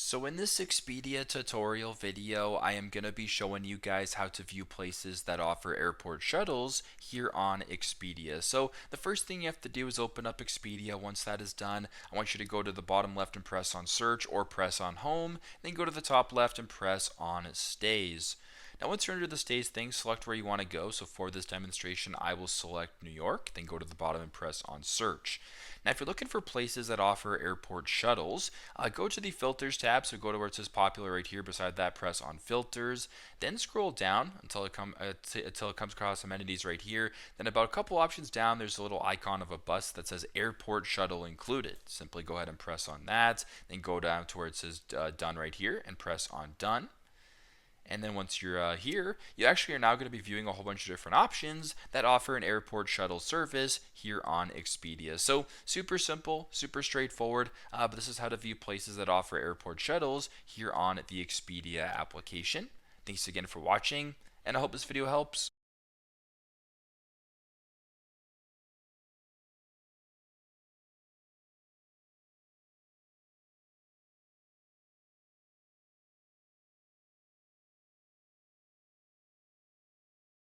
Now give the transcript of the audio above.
So in this Expedia tutorial video, I am going to be showing you guys how to view places that offer airport shuttles here on Expedia. So the first thing you have to do is open up Expedia. Once that is done, I want you to go to the bottom left and press on search or press on home, then go to the top left and press on stays. Now once you're under the stays thing, select where you want to go. So for this demonstration, I will select New York, then go to the bottom and press on search. Now if you're looking for places that offer airport shuttles, go to the filters tab. So go to where it says popular right here. Beside that, press on filters, then scroll down until it comes across amenities right here. Then about a couple options down, there's a little icon of a bus that says airport shuttle included. Simply go ahead and press on that, then go down to where it says done right here and press on done. And then once you're here, you actually are now going to be viewing a whole bunch of different options that offer an airport shuttle service here on Expedia. So super simple, super straightforward, but this is how to view places that offer airport shuttles here on the Expedia application. Thanks again for watching, and I hope this video helps.